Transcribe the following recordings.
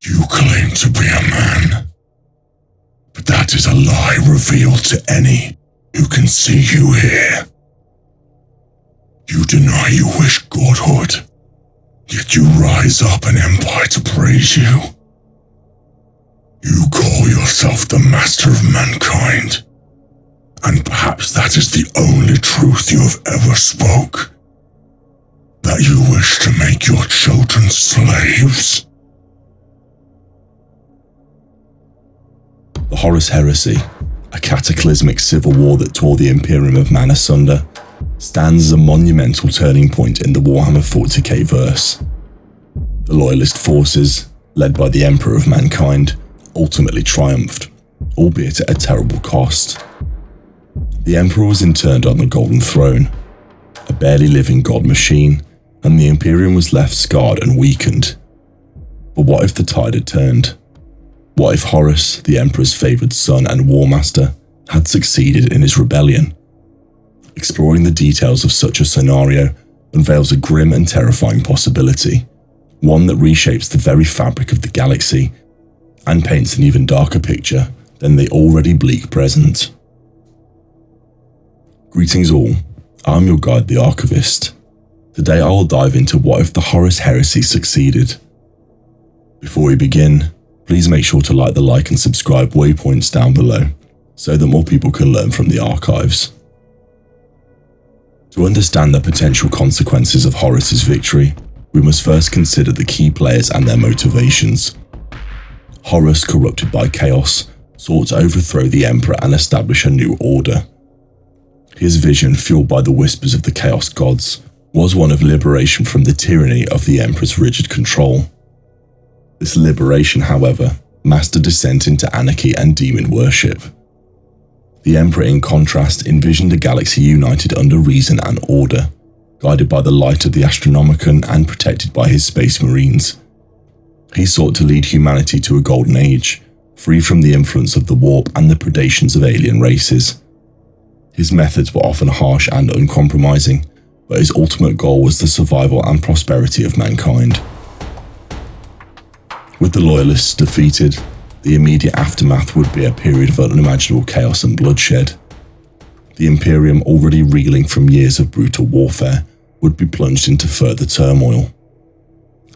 You claim to be a man, but that is a lie revealed to any who can see you here. You deny you wish godhood, yet you rise up an empire to praise you. You call yourself the master of mankind, and perhaps that is the only truth you have ever spoke. That you wish to make your children slaves. The Horus Heresy, a cataclysmic civil war that tore the Imperium of Man asunder, stands as a monumental turning point in the Warhammer 40k verse. The Loyalist forces, led by the Emperor of Mankind, ultimately triumphed, albeit at a terrible cost. The Emperor was interned on the Golden Throne, a barely living god machine, and the Imperium was left scarred and weakened. But what if the tide had turned? What if Horus, the Emperor's favoured son and war master, had succeeded in his rebellion? Exploring the details of such a scenario unveils a grim and terrifying possibility, one that reshapes the very fabric of the galaxy and paints an even darker picture than the already bleak present. Greetings all, I'm your guide, the Archivist. Today I will dive into what if the Horus Heresy succeeded. Before we begin, please make sure to like the like and subscribe waypoints down below, so that more people can learn from the archives. To understand the potential consequences of Horus's victory, we must first consider the key players and their motivations. Horus, corrupted by chaos, sought to overthrow the Emperor and establish a new order. His vision, fueled by the whispers of the Chaos Gods, was one of liberation from the tyranny of the Emperor's rigid control. This liberation, however, masked a descent into anarchy and demon worship. The Emperor, in contrast, envisioned a galaxy united under reason and order, guided by the light of the Astronomicon and protected by his space marines. He sought to lead humanity to a golden age, free from the influence of the warp and the predations of alien races. His methods were often harsh and uncompromising, but his ultimate goal was the survival and prosperity of mankind. With the Loyalists defeated, the immediate aftermath would be a period of unimaginable chaos and bloodshed. The Imperium, already reeling from years of brutal warfare, would be plunged into further turmoil.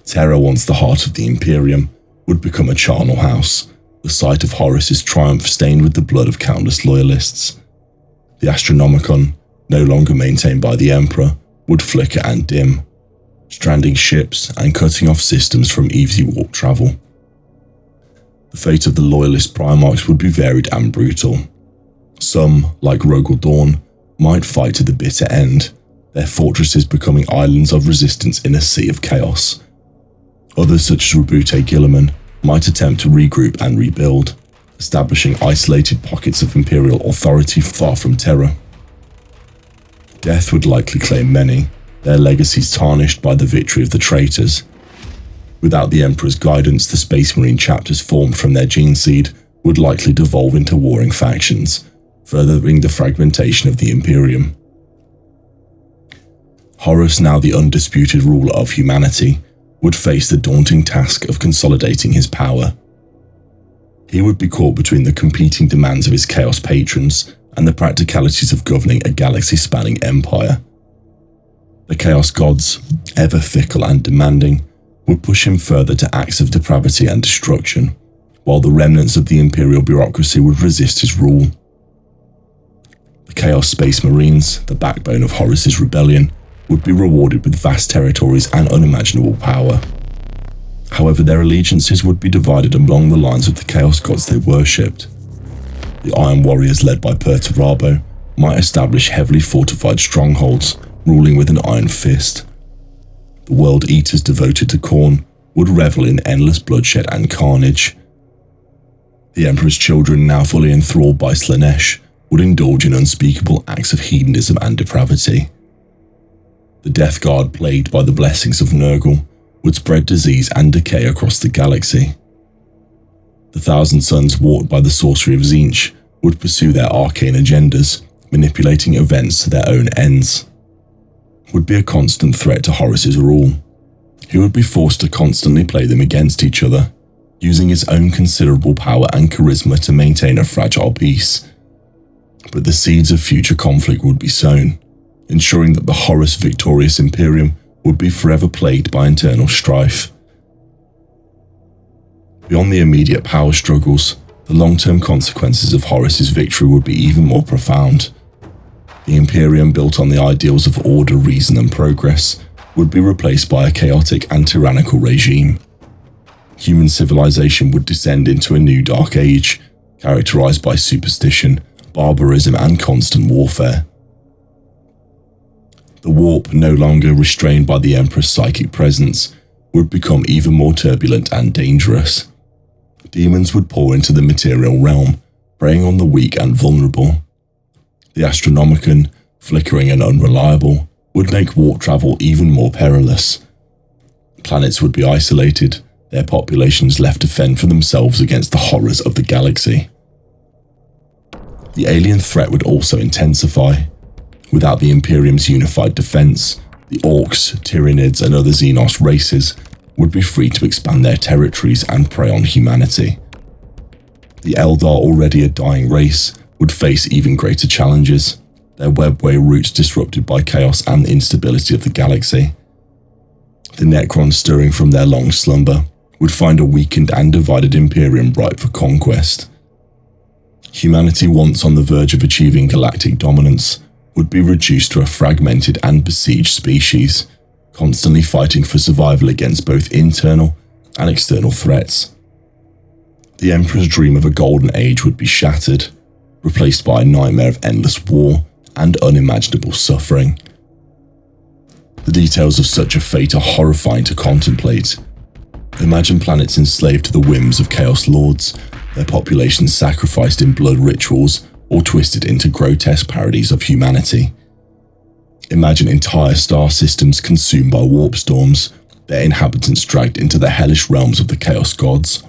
Terror, once the heart of the Imperium, would become a charnel house, the site of Horus's triumph stained with the blood of countless Loyalists. The Astronomicon, no longer maintained by the Emperor, would flicker and dim, stranding ships and cutting off systems from easy warp travel. The fate of the Loyalist Primarchs would be varied and brutal. Some, like Rogel Dawn, might fight to the bitter end, their fortresses becoming islands of resistance in a sea of chaos. Others, such as Rabute Gilliman, might attempt to regroup and rebuild, establishing isolated pockets of Imperial authority far from terror. Death would likely claim many, their legacies tarnished by the victory of the traitors. Without the Emperor's guidance, the Space Marine chapters formed from their gene seed would likely devolve into warring factions, furthering the fragmentation of the Imperium. Horus, now the undisputed ruler of humanity, would face the daunting task of consolidating his power. He would be caught between the competing demands of his Chaos patrons and the practicalities of governing a galaxy-spanning empire. The Chaos Gods, ever fickle and demanding, would push him further to acts of depravity and destruction, while the remnants of the Imperial bureaucracy would resist his rule. The Chaos Space Marines, the backbone of Horus's rebellion, would be rewarded with vast territories and unimaginable power. However, their allegiances would be divided along the lines of the Chaos Gods they worshipped. The Iron Warriors, led by Perturabo, might establish heavily fortified strongholds, ruling with an iron fist. The World Eaters, devoted to Khorne, would revel in endless bloodshed and carnage. The Emperor's children, now fully enthralled by Slaanesh, would indulge in unspeakable acts of hedonism and depravity. The Death Guard, plagued by the blessings of Nurgle, would spread disease and decay across the galaxy. The Thousand Sons, warped by the sorcery of Tzeentch, would pursue their arcane agendas, manipulating events to their own ends. Would be a constant threat to Horus's rule. He would be forced to constantly play them against each other, using its own considerable power and charisma to maintain a fragile peace. But the seeds of future conflict would be sown, ensuring that the Horus victorious Imperium would be forever plagued by internal strife. Beyond the immediate power struggles, the long-term consequences of Horus's victory would be even more profound. The Imperium, built on the ideals of order, reason and progress, would be replaced by a chaotic and tyrannical regime. Human civilization would descend into a new dark age, characterized by superstition, barbarism and constant warfare. The warp, no longer restrained by the Emperor's psychic presence, would become even more turbulent and dangerous. Demons would pour into the material realm, preying on the weak and vulnerable. The Astronomicon, flickering and unreliable, would make warp travel even more perilous. Planets would be isolated, their populations left to fend for themselves against the horrors of the galaxy. The alien threat would also intensify. Without the Imperium's unified defense, the Orcs, Tyranids and other Xenos races would be free to expand their territories and prey on humanity. The Eldar, already a dying race, would face even greater challenges, their webway routes disrupted by chaos and instability of the galaxy. The Necrons, stirring from their long slumber, would find a weakened and divided Imperium ripe for conquest. Humanity, once on the verge of achieving galactic dominance, would be reduced to a fragmented and besieged species, constantly fighting for survival against both internal and external threats. The Emperor's dream of a golden age would be shattered, replaced by a nightmare of endless war and unimaginable suffering. The details of such a fate are horrifying to contemplate. Imagine planets enslaved to the whims of Chaos Lords, their populations sacrificed in blood rituals or twisted into grotesque parodies of humanity. Imagine entire star systems consumed by warp storms, their inhabitants dragged into the hellish realms of the Chaos Gods.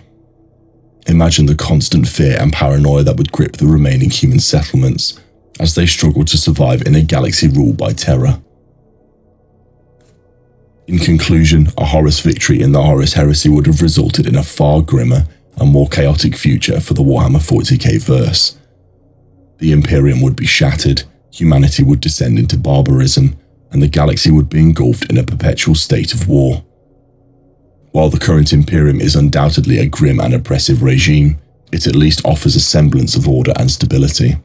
Imagine the constant fear and paranoia that would grip the remaining human settlements as they struggle to survive in a galaxy ruled by terror. In conclusion, a Horus victory in the Horus Heresy would have resulted in a far grimmer and more chaotic future for the Warhammer 40k verse. The Imperium would be shattered, humanity would descend into barbarism, and the galaxy would be engulfed in a perpetual state of war. While the current Imperium is undoubtedly a grim and oppressive regime, it at least offers a semblance of order and stability.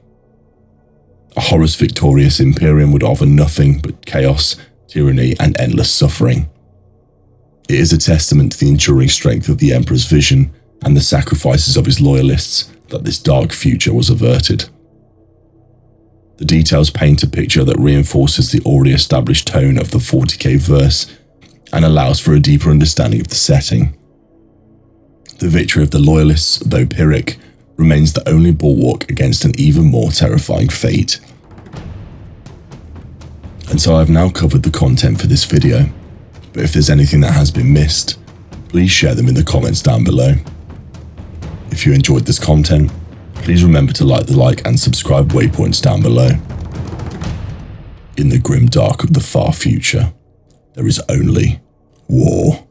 A Horus victorious Imperium would offer nothing but chaos, tyranny, and endless suffering. It is a testament to the enduring strength of the Emperor's vision and the sacrifices of his loyalists that this dark future was averted. The details paint a picture that reinforces the already established tone of the 40k verse and allows for a deeper understanding of the setting. The victory of the Loyalists, though Pyrrhic, remains the only bulwark against an even more terrifying fate. And so I've now covered the content for this video, but if there's anything that has been missed, please share them in the comments down below. If you enjoyed this content, please remember to like and subscribe waypoints down below. In the grim dark of the far future, there is only war.